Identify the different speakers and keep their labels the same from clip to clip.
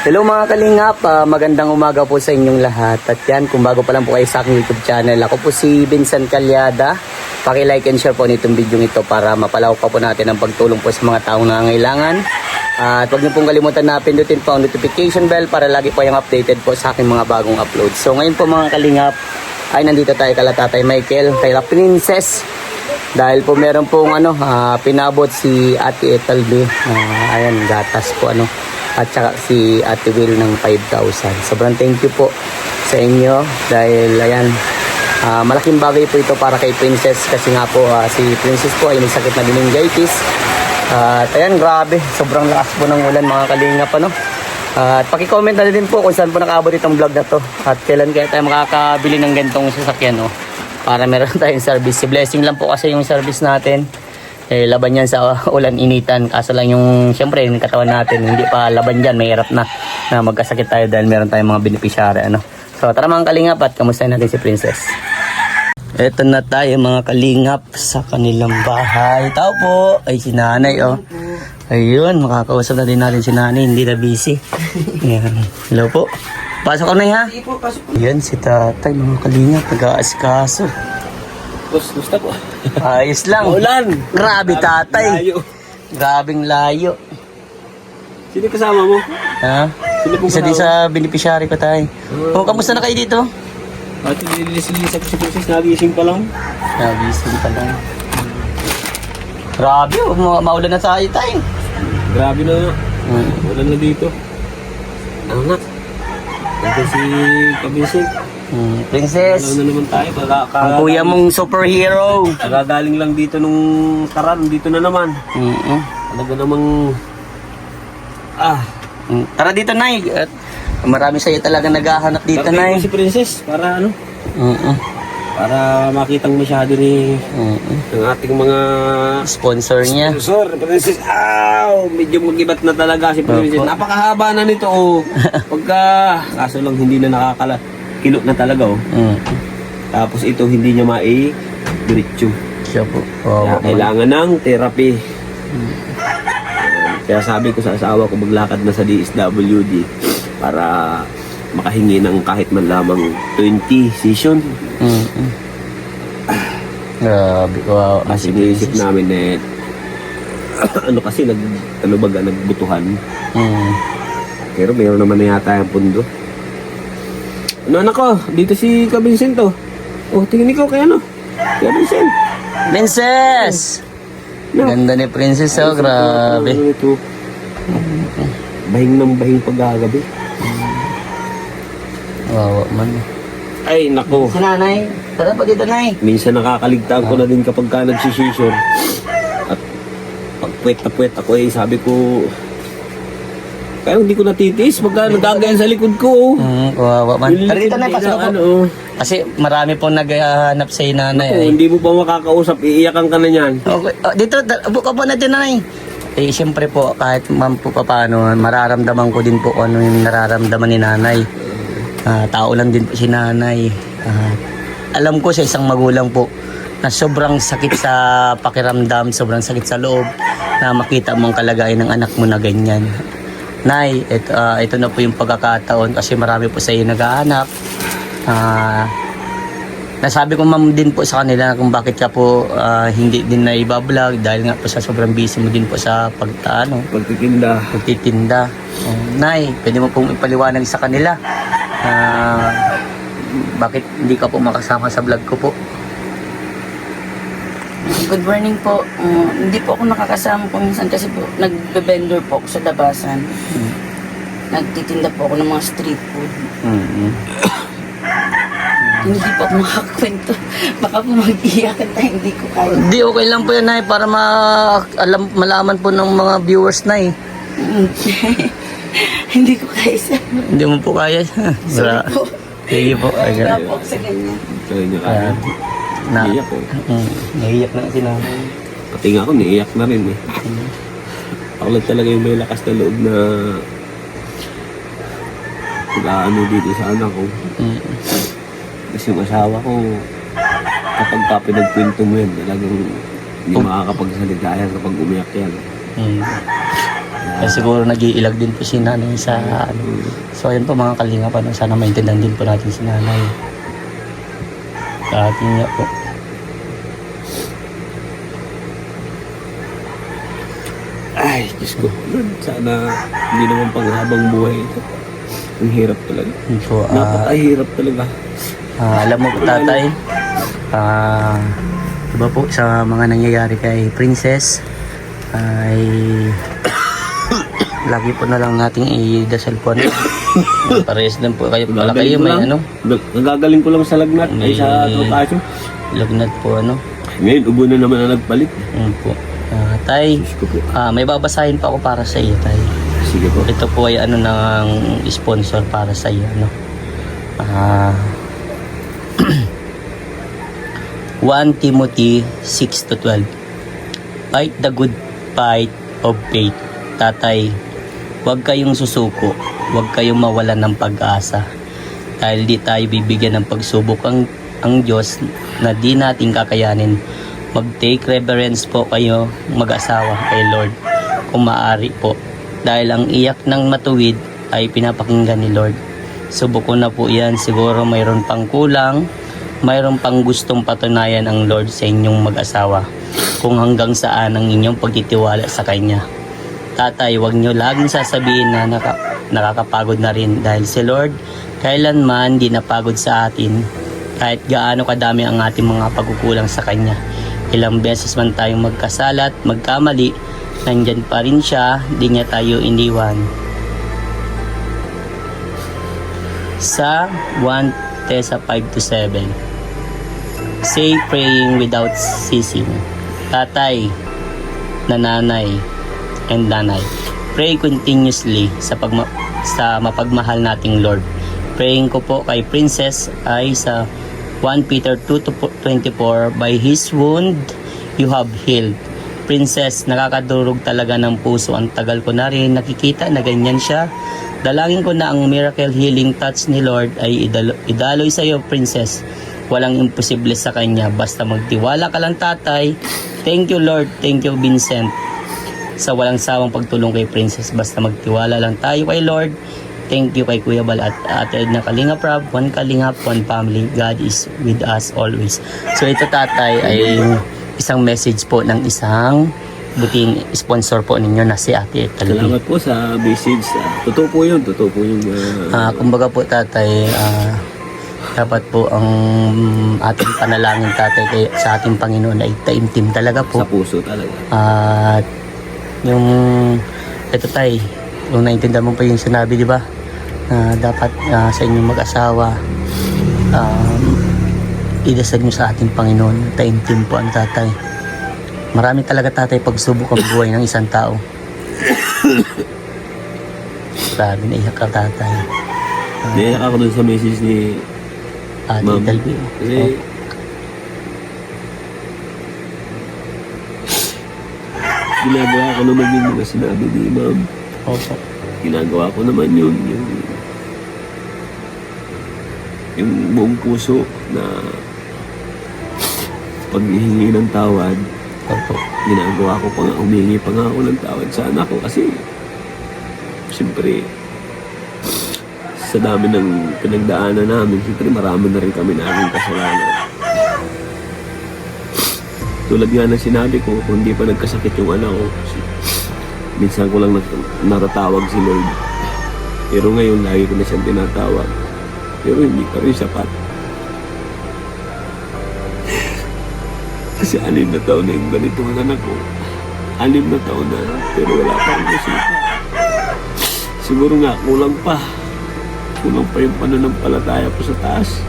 Speaker 1: Hello mga kalingap, magandang umaga po sa inyong lahat. At yan, kung bago pa lang po kayo sa aking YouTube channel, ako po si Vincent Calyada. Paki-like and share po nitong video ito para mapalawak pa po natin ang pagtulong po sa mga taong nangangailangan. At huwag niyo pong kalimutan na pindutin po ang notification bell para lagi po yung updated po sa aking mga bagong upload. So ngayon po mga kalingap, ay nandito tayo kala Tatay Michael, kay La Princess. Dahil po meron pong pinabot si Ate Etalbe. Ayan, gatas po at saka si Ate Will ng 5,000. Sobrang thank you po sa inyo dahil ayan, malaking bagay po ito para kay Princess kasi nga po si Princess po ay may sakit na meningitis. At ayan, grabe, sobrang lakas po ng ulan mga kalingap at paki-comment na din po kung saan po nakaabot itong vlog na to at kailan kaya tayo makakabili ng ganitong sasakyan para meron tayong service. Si Blessing lang po kasi yung service natin. Laban yan sa ulan initan. Kaso lang yung, syempre, yung katawan natin, hindi pa laban dyan. Mahirap na magkasakit tayo dahil meron tayong mga beneficiary. So, tara mga kalingap at kamustahin natin si Princess. Eto na tayo mga kalingap sa kanilang bahay. Tao po. Ay, si nanay, Ayun, makakausap na din natin si nanay. Hindi na busy. Ayan. Hello po. Pasok ka na ha?
Speaker 2: Sige po, pasok po.
Speaker 1: Ayan, si tatay mga kalingap. Nag-aaskaso.
Speaker 2: Gusto po.
Speaker 1: Ayos lang.
Speaker 2: Ulan.
Speaker 1: Grabe tatay.
Speaker 2: Layo.
Speaker 1: Grabing layo.
Speaker 2: Sino kasama mo?
Speaker 1: Ha?
Speaker 2: Sino pong
Speaker 1: Isa din sa beneficiary ko tayo. Kamusta na kayo dito?
Speaker 2: At nililis-lilis ako si Princess, nagising pa lang.
Speaker 1: Nagising pa lang. Grabe, maulan na tayo tayo.
Speaker 2: Grabe na nga. Ulan na dito. Anak. Ito si Kabisig.
Speaker 1: Princess.
Speaker 2: Alam na naman tayo.
Speaker 1: Ang kuya mong superhero.
Speaker 2: Nagagaling lang dito nung karan. Dito na naman. Talaga namang...
Speaker 1: Tara dito, Nay. At marami sa'yo talaga naghahanap dito, Nay.
Speaker 2: Si Princess para para makitang masyado ni ng ating mga
Speaker 1: sponsor niya.
Speaker 2: sponsor. Princess, medyo magibat na talaga si Princess. Napakahaba na nito, kaso lang hindi na kilot na talaga, Tapos ito hindi niya diretso.
Speaker 1: Siya po.
Speaker 2: Kaya kailangan ng therapy. Kaya sabi ko sa asawa ko maglakad na sa DSWD para makahingi ng kahit man lamang 20 session.
Speaker 1: Grabe. Wow.
Speaker 2: Kasi iniisip namin kasi nagbutuhan. Pero mayroon naman na yata yung pundo. Anak ko, dito si Vincent tingin ko kay kay Vincent.
Speaker 1: Princess! Ganda ni Princess, grabe.
Speaker 2: Bahing ng bahing paggagabi.
Speaker 1: Wawa man.
Speaker 2: Ay, nako.
Speaker 1: Si nanay. Tara pa dito, Nay.
Speaker 2: Minsan nakakaligtaan ko na din kapag ka nagsisisyon. At pag puwet na puwet ako sabi ko, kaya hindi ko natitiis pagka nagagayan sa likod ko.
Speaker 1: Wawa man. Tara dito, Nay. Pasok ako. Kasi marami pong naghahanap sa nanay.
Speaker 2: Hindi mo pa makakausap, iiyakan ka na niyan.
Speaker 1: Okay. Dito, buka po natin, Nay. Siyempre po, kahit man po paano, mararamdaman ko din po ano yung nararamdaman ni nanay. Tao lang din po si nanay. Alam ko sa isang magulang po na sobrang sakit sa pakiramdam, sobrang sakit sa loob na makita mo ang kalagayan ng anak mo na ganyan. Nay, ito na po yung pagkakataon kasi marami po sa iyo naghahanap. Nasabi ko din po sa kanila kung bakit ka po hindi din na ibablog dahil nga po sa sobrang busy mo din po sa pagtitinda. Nay, pwede mo pong ipaliwanag sa kanila bakit hindi ka po makasama sa vlog ko po.
Speaker 3: Good morning po. Hindi po ako nakakasama po minsan kasi po nagbe-vendor po ako sa labasan. Nagtitinda po ako ng mga street food. Hindi po ako makakwento. Baka po mag-iyakan tayo, hindi ko kaya.
Speaker 1: Hindi, okay lang po yan, Nay, para malaman po ng mga viewers, Nay.
Speaker 3: Hindi ko kaya isa.
Speaker 1: Hindi mo po kaya.
Speaker 3: Sorry po.
Speaker 1: Sige po.
Speaker 3: Wala po ako sa ganyan.
Speaker 2: Naiyak
Speaker 1: Naiyak na si nanay.
Speaker 2: Pati nga ako, naiyak na rin Ako lang talaga yung may lakas na loob na dito sa anak ko. Kasi yung asawa ko, kapag pinagkwento mo yan, talagang hindi makakapagsalita yan kapag umiyak yan.
Speaker 1: Kaya siguro nag-iilag din po si nanay sa ano. So ayun po mga kalinga pa, no? Sana maintindihan din po natin si nanay. Sa atin nga po.
Speaker 2: Ay, Diyos ko. Lord, sana hindi naman panghabang buhay ito. Ang hirap talaga.
Speaker 1: Yun po,
Speaker 2: Napakahirap talaga.
Speaker 1: alam mo po tatay, diba po sa mga nangyayari kay Princess ay lagi po na lang nating idasal po ano. Parehas din po kayo pala kayo may ano
Speaker 2: Nagagaling ko lang sa lagnat ay sa trotasyo.
Speaker 1: lagnat po ano.
Speaker 2: Ngayon, ubo na naman ang nagpalit.
Speaker 1: Yun po. Tay,
Speaker 2: Diyos ko po.
Speaker 1: may babasahin pa ako para sa iyo tay.
Speaker 2: Sige po.
Speaker 1: Ito po ay ano ng sponsor para sa iyo ano. 1 Timothy 6:12. Fight the good fight of faith. Tatay, huwag kayong susuko, huwag kayong mawalan ng pag-asa. Dahil di tayo bibigyan ng pagsubok ang Diyos na di natin kakayanin. Mag-take reverence po kayo mag-asawa kay Lord kung maaari po. Dahil ang iyak ng matuwid ay pinapakinggan ni Lord. Subok ko na po yan, siguro mayroon pang kulang, mayroon pang gustong patunayan ang Lord sa inyong mag-asawa kung hanggang saan ang inyong pagtitiwala sa Kanya. Tatay, huwag nyo laging sasabihin na nakakapagod na rin dahil si Lord kailanman di napagod sa atin kahit gaano kadami ang ating mga pagkukulang sa Kanya. Ilang beses man tayong magkasalat, magkamali, nandyan pa rin siya, di niya tayo iniwan. Sa 1 Tessa 5-7, say praying without ceasing. Tatay, nanay, and nanay, pray continuously sa mapagmahal nating Lord. Praying ko po kay Princess ay sa 1 Peter 2:24, by His wound you have healed. Princess, nakakadurog talaga ng puso. Ang tagal ko na rin nakikita na ganyan siya. Dalangin ko na ang miracle healing touch ni Lord ay idaloy sa iyo, Princess. Walang imposible sa Kanya. Basta magtiwala ka lang, tatay. Thank you, Lord. Thank you, Vincent, sa walang sawang pagtulong kay Princess. Basta magtiwala lang tayo kay Lord. Thank you kay Kuya Bal at Ate Edna Kalingap Rab. One Kalingap, one family. God is with us always. So ito tatay ay isang message po ng isang buting sponsor po ninyo na si Ate Talbi.
Speaker 2: Salamat po sa message. Totoo po yun. Totoo po yung...
Speaker 1: Kumbaga po tatay, dapat po ang ating panalangin tatay sa ating Panginoon ay taimtim talaga po.
Speaker 2: Sa puso talaga.
Speaker 1: At yung ito tay, yung naintindihan mo pa yung sinabi, di ba? Dapat sa inyong mag-asawa, idasal nyo sa ating Panginoon. Taimtim po ang tatay. Marami talaga tatay pagsubok ang buhay ng isang tao. Grabe, naiyak ka tatay.
Speaker 2: Naiyak ako dun sa message ni
Speaker 1: Ate
Speaker 2: Ma'am.
Speaker 1: Talbi.
Speaker 2: Kasi ginagawa ko naman yung mga sinabi ni Ma'am.
Speaker 1: Opo.
Speaker 2: Ginagawa ko naman yun. Yung buong puso na paghihingi ng tawad.
Speaker 1: Opo.
Speaker 2: Ginagawa ko pa nga, humingi pa nga ako ng tawad sa anak ko kasi siyempre sa dami ng pinagdaanan namin, siyempre marami na rin kami naging kasalanan. Tulad nga ng sinabi ko, kung hindi pa nagkasakit yung anak ko, minsan ko lang natatawag si Lord. Pero ngayon, lagi ko na siyang tinatawag. Pero hindi pa rin sapat. Kasi 6 na taon na yung ganito ang anak ko. 6 na taon na, pero wala pa rin resulta. Siguro nga, kulang pa. Kulang pa yung pananampalataya ko sa taas.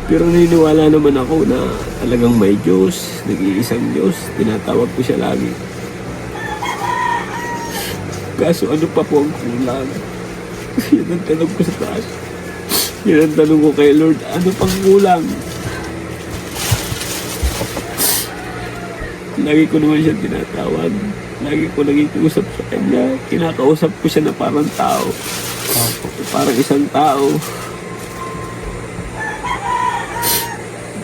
Speaker 2: Pero naniniwala naman ako na talagang may Diyos, nag-iisang Diyos. Tinatawag ko siya lagi. Kaso ano pa po ang kulang? Yan ang tanong ko sa taas. Yan ang tanong ko kay Lord, ano pang kulang? Lagi ko naman siya tinatawag. Lagi ko nag-iusap sa kanya. Kinakausap ko siya na parang tao. Parang isang tao.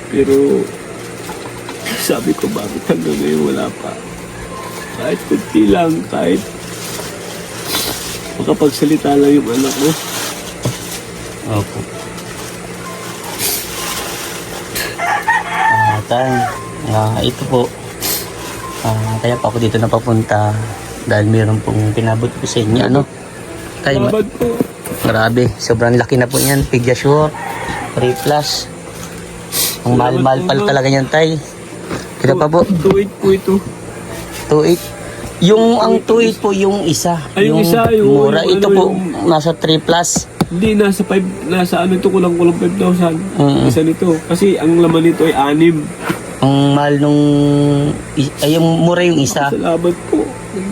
Speaker 2: Pero sabi ko, bakit hanggang ngayon wala pa? Kahit kunti lang, kahit makapagsalita lang yung anak ko.
Speaker 1: Opo. Tay, ito po. Kaya pa ako dito napapunta dahil mayroon pong pinabot ko sa inyo, ano? Tay,
Speaker 2: Salamat po.
Speaker 1: grabe, sobrang laki na po yan. Pediasure, 3 plus. Ang mahal-mahal pala talaga yan, Tay. Kita pa po,
Speaker 2: 2.8 po ito.
Speaker 1: 2.8. Yung ang 2.8 po yung isa.
Speaker 2: Ay, yung isa, yung
Speaker 1: mura. Ito
Speaker 2: ano,
Speaker 1: po,
Speaker 2: yung-
Speaker 1: nasa 3 plus.
Speaker 2: Hindi, nasa ano ito, kulang-kulang 5,000.
Speaker 1: Mm.
Speaker 2: Isa nito. Kasi ang laman nito ay 6.
Speaker 1: Ang mahal nung, ay yung mura yung isa.
Speaker 2: Salamat po.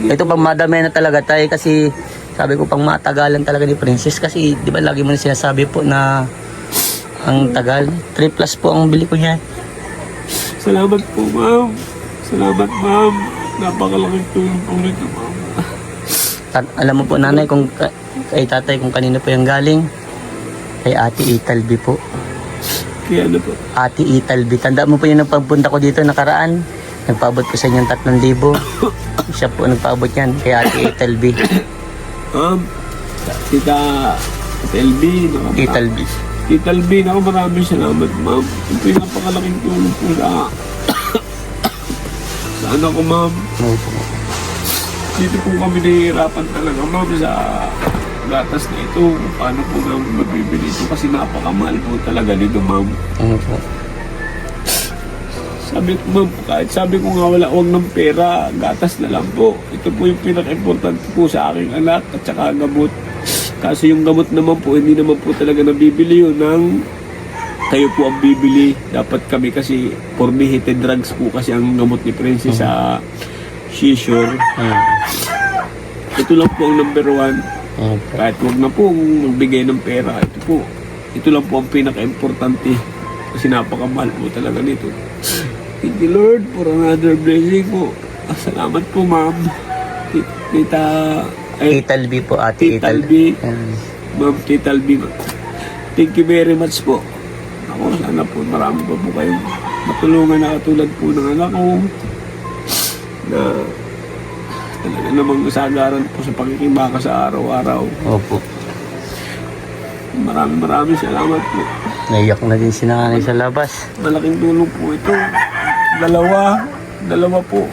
Speaker 1: Ito pang madami na talaga tayo kasi sabi ko pang matagalan talaga ni Princess kasi di ba lagi mo na sinasabi po na ang tagal. 3 plus po ang bili ko niya.
Speaker 2: Salamat po, ma'am. Salamat, ma'am. Napakalaking tulong po nito, ma'am.
Speaker 1: Alam mo po nanay kung kay tatay kung kanino po yung galing. Kay Ate Italbi po.
Speaker 2: Kaya ano po.
Speaker 1: Ate Italbi. Tanda mo po yung pagpunta ko dito nakaraan. Nagpaabot ko sa inyo ng 3,000. Siya po nagpaabot yan kay Ate Italbi.
Speaker 2: Ma'am, Tita LB.
Speaker 1: Italbi.
Speaker 2: Tita LB, maraming salamat, ma'am. Yung pinapakalaking tulong po sa anak ko, ma'am. Dito po kami nahihirapan talaga, ma'am, sa gatas na ito. Paano po namin mabibili ito kasi napakamahal po talaga nito, ma'am.
Speaker 1: Ano po?
Speaker 2: Sabi ko, ma'am, kahit sabi ko nga wag ng pera, gatas na lang po. Ito po yung pinaka-importante po sa aking anak at saka gamot. Kasi yung gamot naman po, hindi naman po talaga nabibili yun ng kayo po ang bibili. Dapat kami kasi formihated drugs po kasi ang gamot ni Princess sa seizure. Ito lang po ang number 1. Kahit wag na po magbigay ng pera, ito po. Ito lang po ang pinaka-importante kasi napakamahal po talaga nito. Thank you, Lord, for another blessing po. Salamat po, ma'am. Tita
Speaker 1: Italbi po, Ate
Speaker 2: Tita
Speaker 1: Italbi.
Speaker 2: Albi. Ma'am Tita Albi. Thank you very much po. Ako, sana po marami pa po kayong matulungan na katulad po ng anak ko na talaga namang kasagaran po sa pagkikibaka sa araw-araw.
Speaker 1: Opo.
Speaker 2: Maraming salamat po.
Speaker 1: Naiyak na din si nanay sa labas.
Speaker 2: Malaking tulong po ito. Dalawa po.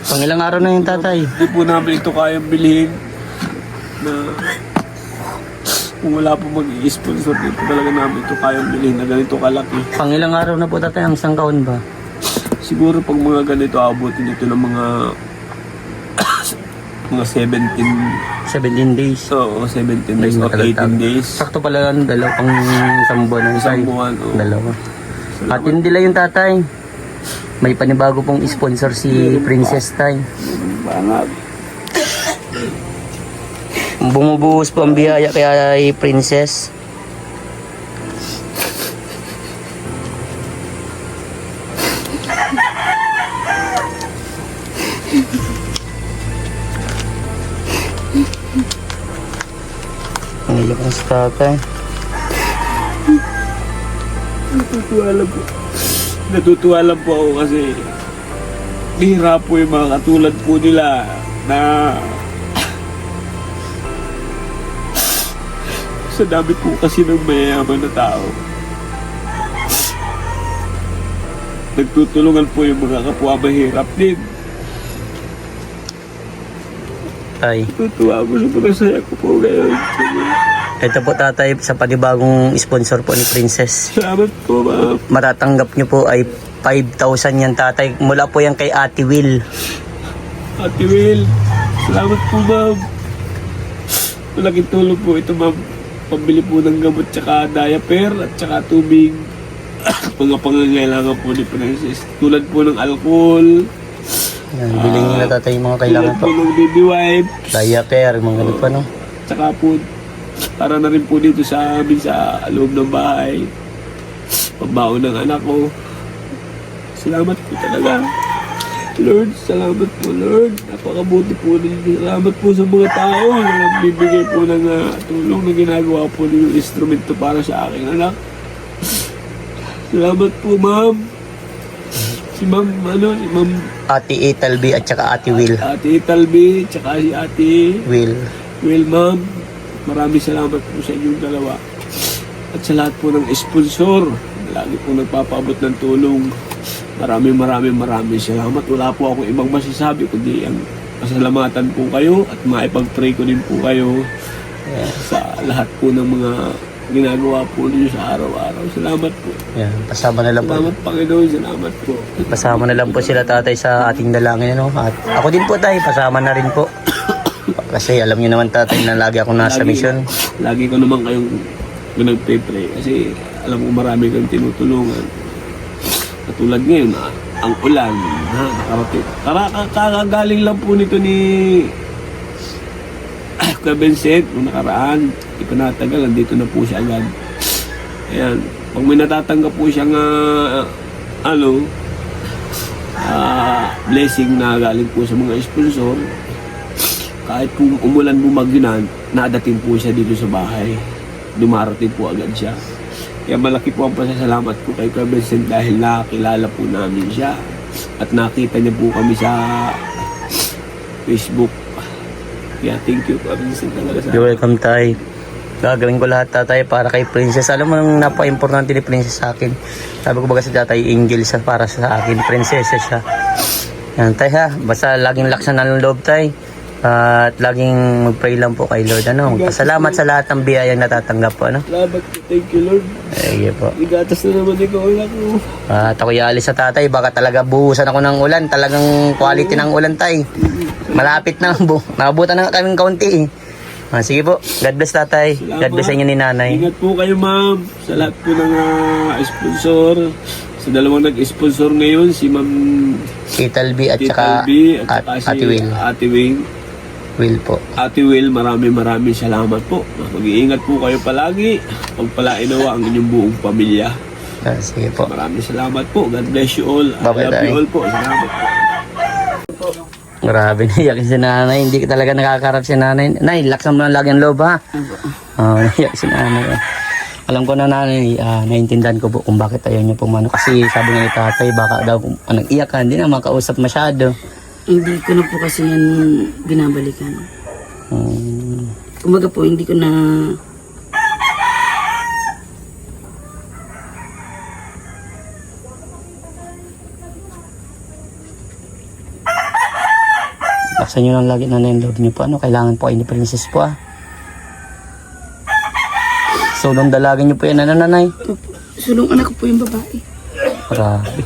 Speaker 1: Pang ilang araw na yung tatay?
Speaker 2: Hindi po namin ito kayang bilhin na kung wala po mag-i-sponsor dito talaga namin ito kayang bilhin na ganito kalaki.
Speaker 1: Pang ilang araw na po tatay? Ang isang kaon ba?
Speaker 2: Siguro pag mga ganito abutin ito ng mga
Speaker 1: 17 days.
Speaker 2: 17 days or
Speaker 1: Matagal
Speaker 2: 18 days.
Speaker 1: Sakto pala lang, dalawa pang isang buwan ng
Speaker 2: Isang
Speaker 1: tay.
Speaker 2: buwan, oo.
Speaker 1: Dalawa. At hindi lang yung tatay. May panibago pong sponsor si Princess Tay.
Speaker 2: Bangat.
Speaker 1: Bumubuhos po ang biyaya kay Princess. Naiyak na si tatay.
Speaker 2: Natutuwa lang po ako kasi bihira po yung mga katulad po nila na sa dami po kasi ng mayayaman na tao. Nagtutulungan po yung mga kapwa mahirap din.
Speaker 1: Tay.
Speaker 2: Tutuwa ko, sobrang saya ko po ngayon.
Speaker 1: Ito po tatay sa panibagong sponsor po ni Princess.
Speaker 2: Salamat po, ma'am.
Speaker 1: Matatanggap nyo po ay 5,000 yan tatay. Mula po yan kay Ate Will.
Speaker 2: Ate Will, salamat po, ma'am. Malaking tulong po ito, ma'am. Pambili po ng gamot, tsaka diaper, at tsaka tubig. Mga pangangailangan po ni Princess. Tulad po ng alcohol.
Speaker 1: Yan, bilhin nyo na tatay yung mga kailangan
Speaker 2: Tulad
Speaker 1: po.
Speaker 2: po ng baby wipes.
Speaker 1: Diaper, mga ganun pa no.
Speaker 2: Tsaka po, para na rin po dito sa amin sa loob ng bahay. Pambaon ng anak ko. Salamat po talaga. Lord, salamat po, Lord. Napakabuti po ninyo. Salamat po sa mga tao na nagbibigay po ng tulong na ginagawa po ng instrumento para sa aking anak. Salamat po, ma'am. Si ma'am, si ma'am
Speaker 1: Ate Italbi at saka Ate Will.
Speaker 2: Ate Italbi, tsaka si Ate
Speaker 1: Will.
Speaker 2: Well, ma'am, maraming salamat po sa inyong dalawa. At sa lahat po ng sponsor, lagi po nagpapaabot ng tulong. Maraming salamat. Wala po akong ibang masasabi kundi ang pasalamatan po kayo at maipag-pray ko din po kayo sa lahat po ng mga ginagawa po ninyo sa araw-araw. Salamat po.
Speaker 1: Yan, pasama na lang po.
Speaker 2: Salamat, Panginoon. Salamat po.
Speaker 1: Pasama na lang po sila tatay sa ating dalangin, ano? At ako din po tay, pasama na rin po. Kasi alam niyo naman tatay na lagi ako nasa mission.
Speaker 2: Lagi ko naman kayong nagpe-pray kasi alam ko marami kang tinutulungan. Katulad ngayon, ang ulan, nakarating. Kakagaling lang po nito ni Kuya Vincent, nung nakaraan, di pa natagal, nandito na po siya agad. Ayan, pag may natatanggap po siyang blessing na galing po sa mga sponsor, kahit po umulan bumagyo na, nadating po siya dito sa bahay. Dumarating po agad siya. Kaya malaki po ang pasasalamat ko kay Kuya Vincent dahil nakakilala po namin siya at nakita niya po kami sa Facebook. Kaya thank you Kuya Vincent talaga sa
Speaker 1: You're welcome tay. Gagawin ko lahat tatay para kay Princess. Alam mo nang napaka-importante ni Princess sa akin. Sabi ko baga sa tatay, angel sa para sa akin. Prinsesa siya. Yan tay ha. Basta laging laksan ng loob tay. At laging mag-pray lang po kay Lord. Ano? Pasalamat sa lahat ng biyayang natatanggap po. Ano?
Speaker 2: Salamat po. Thank you Lord.
Speaker 1: Sige po.
Speaker 2: Igatas na naman ikaw ulan ko.
Speaker 1: At ako ialis sa tatay. Baka talaga buhusan ako ng ulan. Talagang quality ng ulan tay. Malapit na. Nakabutan na kaming kaunti eh. Sige po. God bless tatay.
Speaker 2: Salamat.
Speaker 1: God bless sa inyo ni nanay.
Speaker 2: Ingat po kayo ma'am. Sa lahat po ng sponsor. Sa dalawang nag-sponsor ngayon, si Ma'am
Speaker 1: Tital B at saka
Speaker 2: Tital B at saka si
Speaker 1: Ate Will.
Speaker 2: Ate Will.
Speaker 1: Will po.
Speaker 2: Ate Will, maraming salamat po. Mag-iingat po kayo palagi. Pagpalain nawa ang inyong buong pamilya.
Speaker 1: Sige po.
Speaker 2: Maraming salamat po. God bless you all.
Speaker 1: Bye-bye,
Speaker 2: I love you
Speaker 1: tay.
Speaker 2: all po. Salamat po.
Speaker 1: Grabe naiyak si nanay. Hindi ka talaga nakakarap si nanay. Nay, laksan mo lang lagi ang loob ha. Naiyak si nanay. Alam ko na nanay, naiintindihan ko po kung bakit ayaw niyo pumano. Kasi sabi nga ni tatay, baka daw nag-iyak ka, hindi na makausap masyado.
Speaker 3: Hindi ko na po kasi yan binabalikan. Kumbaga po, hindi ko na...
Speaker 1: Laksan nyo lang lagi nanay ang loob niyo po. Ano, kailangan po kayo ni Princess po Sulong dalagin niyo po yan, ano nanay?
Speaker 3: Sulong anak ko po yung babae.
Speaker 1: Grabe.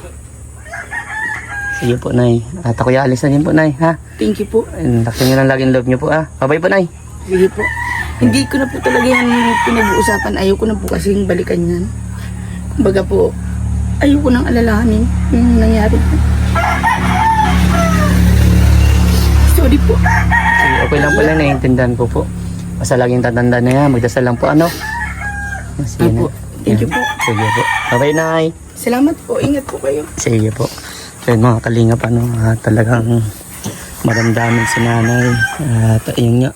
Speaker 1: Sige po, Nay. At ako alis na din po, Nay, ha?
Speaker 3: Thank you po.
Speaker 1: Laksan nyo lang lagi ang loob niyo po, ha? Bye-bye po, Nay.
Speaker 3: Sige po. Hindi ko na po talaga yan pinag-uusapan. Ayaw ko na po kasing balikan yan. Kumbaga po, ayaw ko nang alalahanin yung nangyari po. Sorry po.
Speaker 1: Sige, okay lang pala, naiintindihan ko po. Basta laging tatandaan na yan. Magdasal lang po, ano? Sige na.
Speaker 3: Opo. Thank you po.
Speaker 1: Sige po. Bye-bye, Nay.
Speaker 3: Salamat po. Ingat po kayo.
Speaker 1: Sige po. So yun mga kalingap, talagang maramdamin si nanay. At yun nga,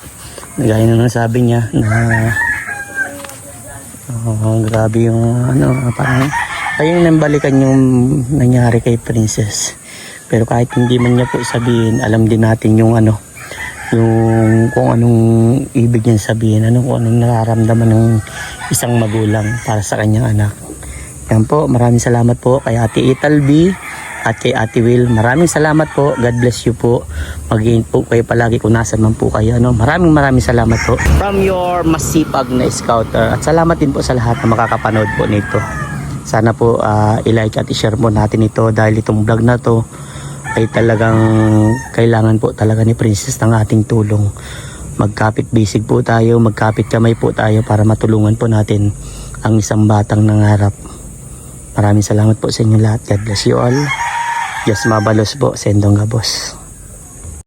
Speaker 1: gaya na ng sabi niya na grabe yung parang ayun nang balikan yung nangyari kay Princess. Pero kahit hindi man niya po sabihin, alam din natin yung yung kung anong ibig niya sabihin, kung anong nararamdaman ng isang magulang para sa kanyang anak. Yan po, maraming salamat po kay Ate Ital B at kay Ate Will. Maraming salamat po. God bless you po. Mag-iin po kayo palagi kung nasan man po kayo. Maraming salamat po. From your masipag na scouter. At salamat din po sa lahat na makakapanood po nito. Sana po i-like at i-share po natin ito dahil itong vlog na to ay talagang kailangan po talaga ni Princess ng ating tulong. Magkapit bisig po tayo, magkapit kamay po tayo para matulungan po natin ang isang batang nangarap. Maraming salamat po sa inyo lahat. God bless you all. Diyos mabalos po. Sendong gabos.